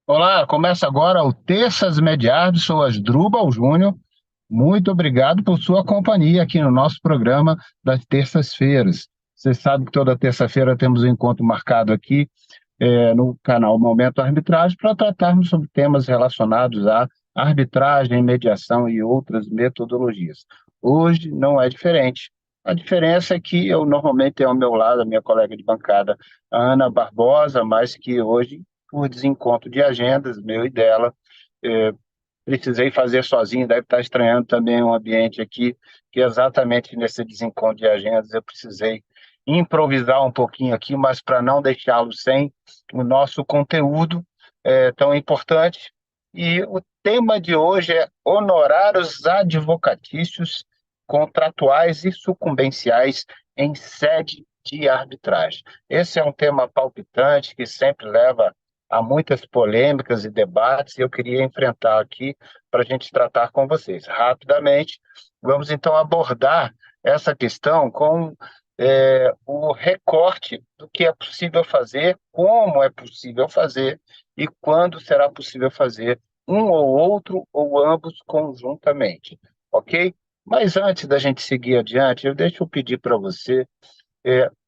Olá, começa agora o Terças Mediardes, sou Asdrubal Júnior. Muito obrigado por sua companhia aqui no nosso programa das terças-feiras. Você sabe que toda terça-feira temos um encontro marcado aqui no canal Momento Arbitragem para tratarmos sobre temas relacionados à arbitragem, mediação e outras metodologias. Hoje não é diferente. A diferença é que eu normalmente tenho ao meu lado a minha colega de bancada, a Ana Barbosa, mas que hoje, por desencontro de agendas, meu e dela, eh, precisei fazer sozinho, deve estar estranhando também o ambiente aqui, que exatamente nesse desencontro de agendas eu precisei improvisar um pouquinho aqui, mas para não deixá-lo sem o nosso conteúdo tão importante. E o tema de hoje é honorários advocatícios, contratuais e sucumbenciais em sede de arbitragem. Esse é um tema palpitante que sempre leva a muitas polêmicas e debates, e eu queria enfrentar aqui para a gente tratar com vocês. Rapidamente, vamos então abordar essa questão com o recorte do que é possível fazer, como é possível fazer e quando será possível fazer um ou outro ou ambos conjuntamente, ok? Mas antes da gente seguir adiante, deixa eu pedir para você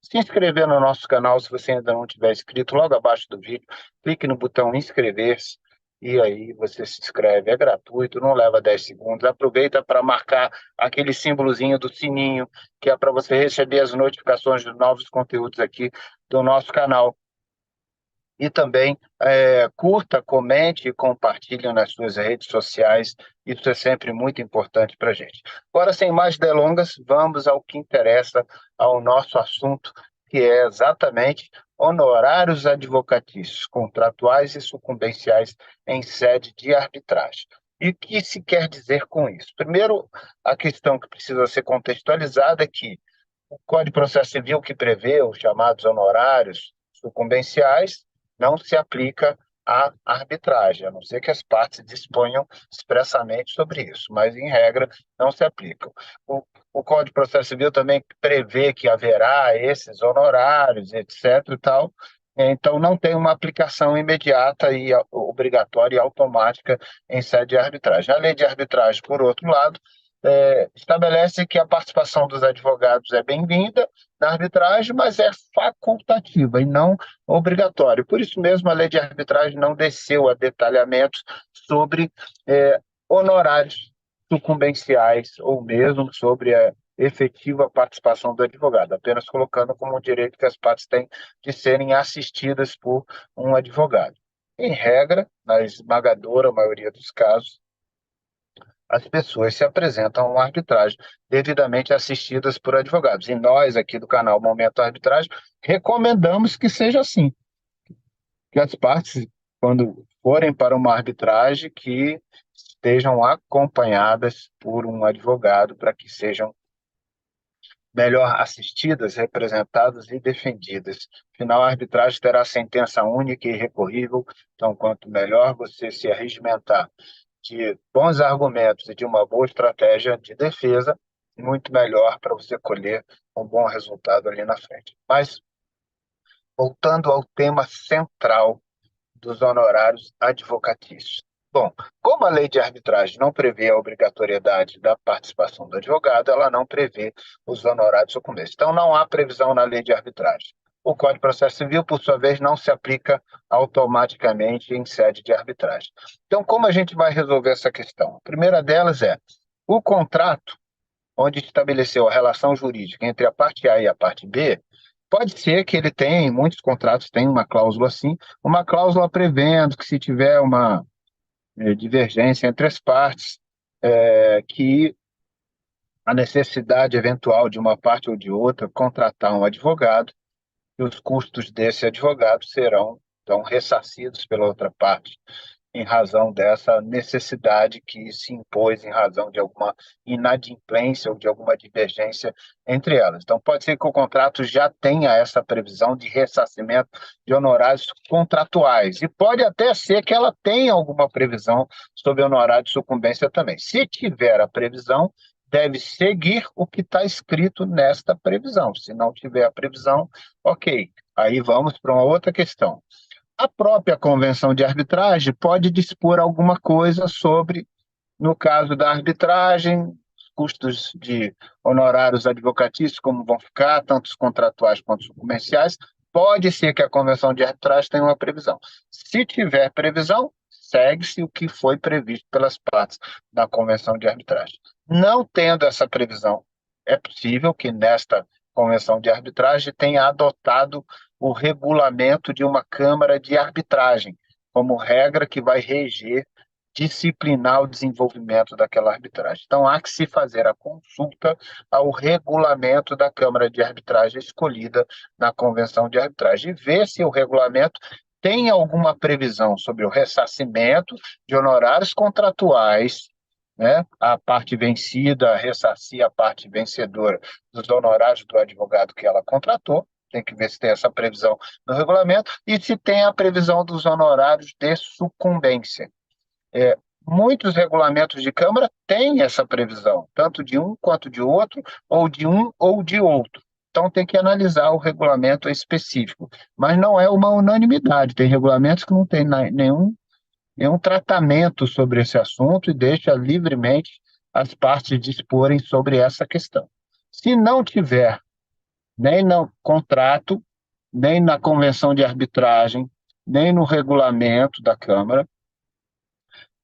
se inscrever no nosso canal se você ainda não tiver inscrito, logo abaixo do vídeo, clique no botão inscrever-se e aí você se inscreve, é gratuito, não leva 10 segundos. Aproveita para marcar aquele símbolozinho do sininho, que é para você receber as notificações de novos conteúdos aqui do nosso canal. E também curta, comente e compartilhe nas suas redes sociais. Isso é sempre muito importante para a gente. Agora, sem mais delongas, vamos ao que interessa, ao nosso assunto, que é exatamente honorários advocatícios, contratuais e sucumbenciais em sede de arbitragem. E o que se quer dizer com isso? Primeiro, a questão que precisa ser contextualizada é que o Código de Processo Civil que prevê os chamados honorários sucumbenciais não se aplica à arbitragem, a não ser que as partes disponham expressamente sobre isso, mas, em regra, não se aplicam. O Código de Processo Civil também prevê que haverá esses honorários, etc. e tal, então não tem uma aplicação imediata e obrigatória e automática em sede de arbitragem. A lei de arbitragem, por outro lado, estabelece que a participação dos advogados é bem-vinda na arbitragem, mas é facultativa e não obrigatória. Por isso mesmo, a lei de arbitragem não desceu a detalhamentos sobre honorários sucumbenciais ou mesmo sobre a efetiva participação do advogado, apenas colocando como um direito que as partes têm de serem assistidas por um advogado. Em regra, na esmagadora maioria dos casos, as pessoas se apresentam a uma arbitragem devidamente assistidas por advogados. E nós, aqui do canal Momento Arbitragem, recomendamos que seja assim, que as partes, quando forem para uma arbitragem, que estejam acompanhadas por um advogado para que sejam melhor assistidas, representadas e defendidas. Afinal, a arbitragem terá sentença única e irrecorrível, então, quanto melhor você se arregimentar de bons argumentos e de uma boa estratégia de defesa, muito melhor para você colher um bom resultado ali na frente. Mas, voltando ao tema central dos honorários advocatícios. Bom, como a lei de arbitragem não prevê a obrigatoriedade da participação do advogado, ela não prevê os honorários sucumbentes. Então, não há previsão na lei de arbitragem. O Código de Processo Civil, por sua vez, não se aplica automaticamente em sede de arbitragem. Então, como a gente vai resolver essa questão? A primeira delas é o contrato onde estabeleceu a relação jurídica entre a parte A e a parte B. Pode ser que ele tenha, em muitos contratos tem uma cláusula assim, uma cláusula prevendo que se tiver uma divergência entre as partes, que a necessidade eventual de uma parte ou de outra contratar um advogado, e os custos desse advogado serão, então, ressarcidos pela outra parte em razão dessa necessidade que se impôs em razão de alguma inadimplência ou de alguma divergência entre elas. Então, pode ser que o contrato já tenha essa previsão de ressarcimento de honorários contratuais, e pode até ser que ela tenha alguma previsão sobre honorário de sucumbência também. Se tiver a previsão, deve seguir o que está escrito nesta previsão. Se não tiver a previsão, ok. Aí vamos para uma outra questão. A própria convenção de arbitragem pode dispor alguma coisa sobre, no caso da arbitragem, os custos de honorários advocatícios, como vão ficar, tanto os contratuais quanto os comerciais. Pode ser que a convenção de arbitragem tenha uma previsão. Se tiver previsão, segue-se o que foi previsto pelas partes da convenção de arbitragem. Não tendo essa previsão, é possível que nesta convenção de arbitragem tenha adotado o regulamento de uma câmara de arbitragem como regra que vai reger, disciplinar o desenvolvimento daquela arbitragem. Então, há que se fazer a consulta ao regulamento da Câmara de Arbitragem escolhida na Convenção de Arbitragem e ver se o regulamento tem alguma previsão sobre o ressarcimento de honorários contratuais, né? A parte vencida ressarcir a parte vencedora dos honorários do advogado que ela contratou. Tem que ver se tem essa previsão no regulamento e se tem a previsão dos honorários de sucumbência. Muitos regulamentos de Câmara têm essa previsão, tanto de um quanto de outro, ou de um ou de outro. Então, tem que analisar o regulamento específico. Mas não é uma unanimidade. Tem regulamentos que não têm nenhum tratamento sobre esse assunto e deixa livremente as partes disporem sobre essa questão. Se não tiver nem no contrato, nem na convenção de arbitragem, nem no regulamento da Câmara,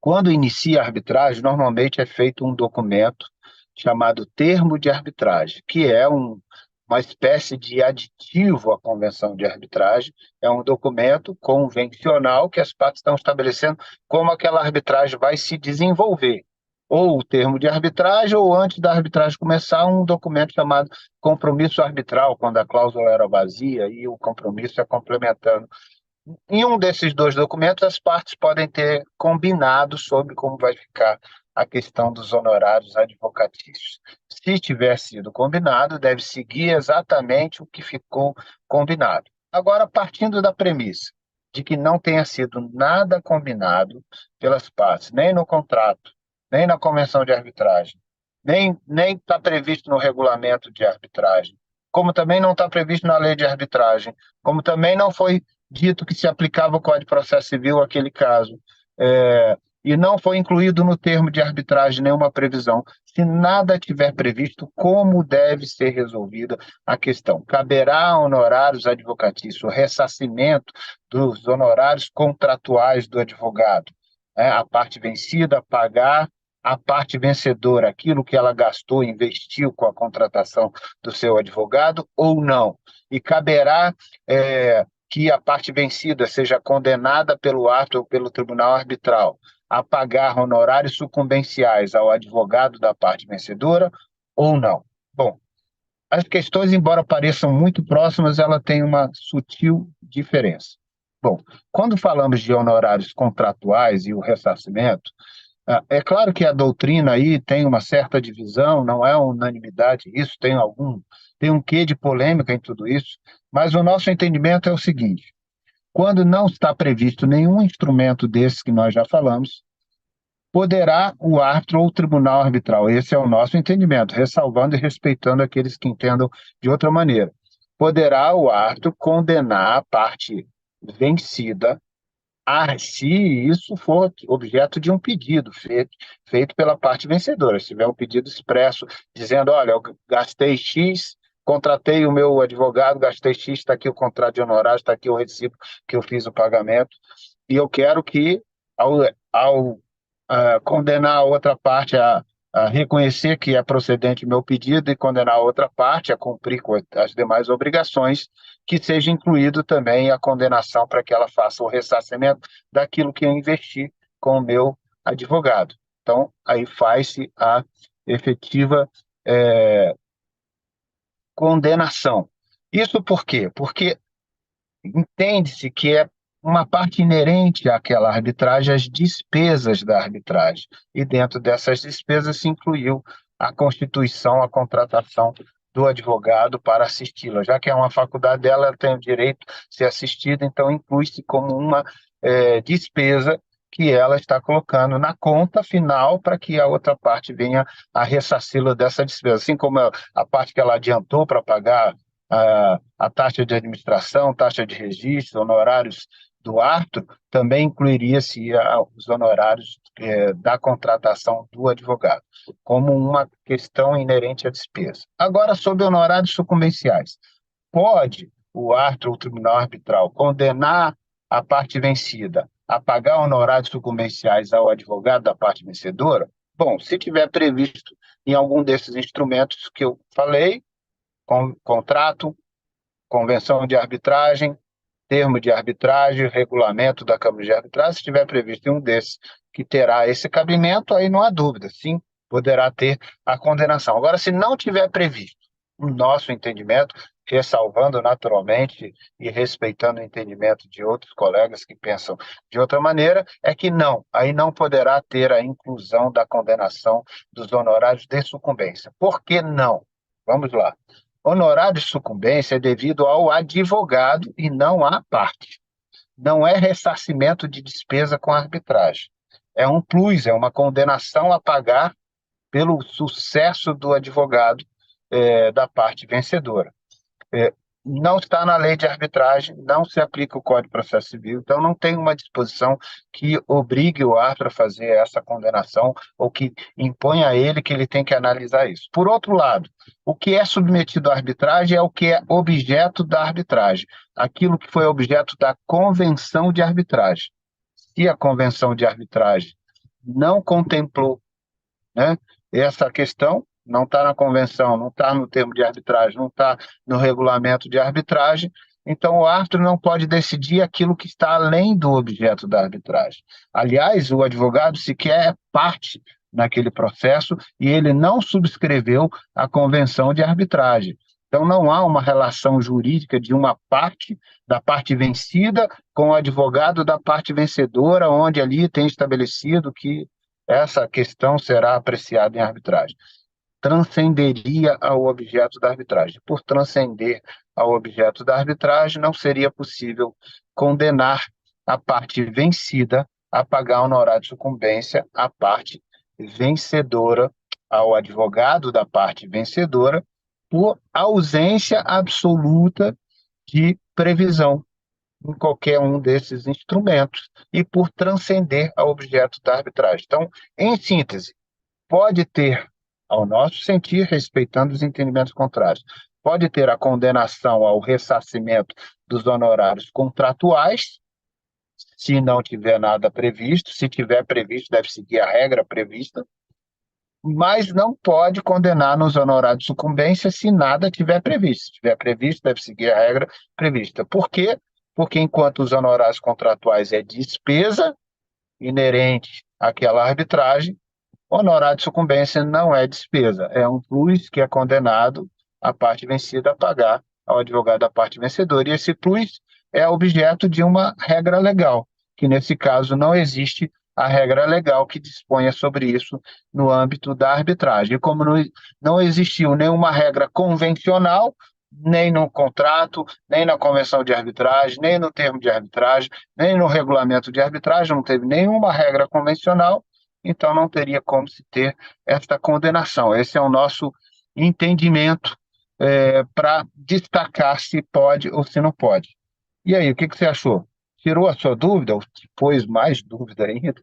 quando inicia a arbitragem, normalmente é feito um documento chamado termo de arbitragem, que é uma espécie de aditivo à convenção de arbitragem. É um documento convencional que as partes estão estabelecendo como aquela arbitragem vai se desenvolver. Ou o termo de arbitragem, ou antes da arbitragem começar, um documento chamado compromisso arbitral, quando a cláusula era vazia e o compromisso é complementando. Em um desses dois documentos, as partes podem ter combinado sobre como vai ficar a questão dos honorários advocatícios. Se tiver sido combinado, deve seguir exatamente o que ficou combinado. Agora, partindo da premissa de que não tenha sido nada combinado pelas partes, nem no contrato, nem na convenção de arbitragem, nem está previsto no regulamento de arbitragem, como também não está previsto na lei de arbitragem, como também não foi dito que se aplicava o Código de Processo Civil àquele caso, e não foi incluído no termo de arbitragem nenhuma previsão. Se nada tiver previsto, como deve ser resolvida a questão? Caberá honorários advocatícios, o ressarcimento dos honorários contratuais do advogado, a parte vencida pagar a parte vencedora, aquilo que ela gastou, investiu com a contratação do seu advogado ou não. E caberá que a parte vencida seja condenada pelo árbitro ou pelo tribunal arbitral a pagar honorários sucumbenciais ao advogado da parte vencedora ou não. Bom, as questões, embora pareçam muito próximas, ela tem uma sutil diferença. Bom, quando falamos de honorários contratuais e o ressarcimento, é claro que a doutrina aí tem uma certa divisão, não é unanimidade, isso tem um quê de polêmica em tudo isso, mas o nosso entendimento é o seguinte: quando não está previsto nenhum instrumento desses que nós já falamos, poderá o árbitro ou o tribunal arbitral, esse é o nosso entendimento, ressalvando e respeitando aqueles que entendam de outra maneira, poderá o árbitro condenar a parte vencida se isso for objeto de um pedido feito pela parte vencedora. Se tiver um pedido expresso dizendo, olha, eu gastei X, contratei o meu advogado, gastei X, está aqui o contrato de honorários, está aqui o recibo que eu fiz o pagamento, e eu quero que, ao condenar a outra parte a reconhecer que é procedente o meu pedido e condenar a outra parte a cumprir com as demais obrigações, que seja incluído também a condenação para que ela faça o ressarcimento daquilo que eu investi com o meu advogado. Então, aí faz-se a efetiva condenação. Isso por quê? Porque entende-se que é uma parte inerente àquela arbitragem, as despesas da arbitragem. E dentro dessas despesas se incluiu a constituição, a contratação do advogado para assisti-la. Já que é uma faculdade dela, ela tem o direito de ser assistida, então inclui-se como uma despesa que ela está colocando na conta final para que a outra parte venha a ressarci-la dessa despesa. Assim como a parte que ela adiantou para pagar a taxa de administração, taxa de registro, honorários do árbitro, também incluiria-se os honorários da contratação do advogado, como uma questão inerente à despesa. Agora, sobre honorários sucumbenciais. Pode o árbitro ou o tribunal arbitral condenar a parte vencida a pagar honorários sucumbenciais ao advogado da parte vencedora? Bom, se tiver previsto em algum desses instrumentos que eu falei, contrato, convenção de arbitragem, termo de arbitragem, regulamento da Câmara de Arbitragem, se estiver previsto em um desses que terá esse cabimento, aí não há dúvida, sim, poderá ter a condenação. Agora, se não tiver previsto, no nosso entendimento, ressalvando naturalmente e respeitando o entendimento de outros colegas que pensam de outra maneira, é que não, aí não poderá ter a inclusão da condenação dos honorários de sucumbência. Por que não? Vamos lá. Honorário de sucumbência é devido ao advogado e não à parte. Não é ressarcimento de despesa com arbitragem. É um plus, é uma condenação a pagar pelo sucesso do advogado da parte vencedora. Não está na lei de arbitragem, não se aplica o Código de Processo Civil, então não tem uma disposição que obrigue o árbitro a fazer essa condenação ou que imponha a ele que ele tem que analisar isso. Por outro lado, o que é submetido à arbitragem é o que é objeto da arbitragem, aquilo que foi objeto da convenção de arbitragem. Se a convenção de arbitragem não contemplou, né, essa questão, não está na convenção, não está no termo de arbitragem, não está no regulamento de arbitragem, então o árbitro não pode decidir aquilo que está além do objeto da arbitragem. Aliás, o advogado sequer é parte naquele processo e ele não subscreveu a convenção de arbitragem. Então não há uma relação jurídica de uma parte, da parte vencida, com o advogado da parte vencedora, onde ali tem estabelecido que essa questão será apreciada em arbitragem. Transcenderia ao objeto da arbitragem. Por transcender ao objeto da arbitragem, não seria possível condenar a parte vencida a pagar honorário de sucumbência à parte vencedora, ao advogado da parte vencedora, por ausência absoluta de previsão em qualquer um desses instrumentos e por transcender ao objeto da arbitragem. Então, em síntese, pode ter, ao nosso sentir, respeitando os entendimentos contrários, pode ter a condenação ao ressarcimento dos honorários contratuais, se não tiver nada previsto, se tiver previsto, deve seguir a regra prevista, mas não pode condenar nos honorários de sucumbência se nada tiver previsto. Se tiver previsto, deve seguir a regra prevista. Por quê? Porque enquanto os honorários contratuais é despesa inerente àquela arbitragem, honorário de sucumbência não é despesa, é um plus que é condenado a parte vencida a pagar ao advogado da parte vencedora. E esse plus é objeto de uma regra legal, que nesse caso não existe a regra legal que disponha sobre isso no âmbito da arbitragem. E como não existiu nenhuma regra convencional, nem no contrato, nem na convenção de arbitragem, nem no termo de arbitragem, nem no regulamento de arbitragem, não teve nenhuma regra convencional, então não teria como se ter esta condenação. Esse é o nosso entendimento para destacar se pode ou se não pode. E aí, o que você achou? Tirou a sua dúvida ou te pôs mais dúvida ainda?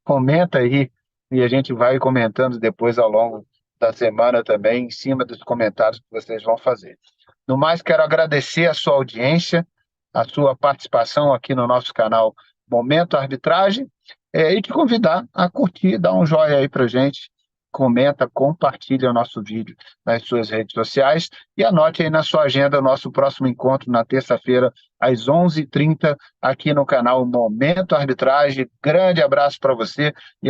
Comenta aí e a gente vai comentando depois ao longo da semana também, em cima dos comentários que vocês vão fazer. No mais, quero agradecer a sua audiência, a sua participação aqui no nosso canal Momento Arbitragem, e te convidar a curtir, dar um joinha aí pra gente, comenta, compartilha o nosso vídeo nas suas redes sociais e anote aí na sua agenda o nosso próximo encontro na terça-feira, às 11h30, aqui no canal Momento Arbitragem. Grande abraço para você e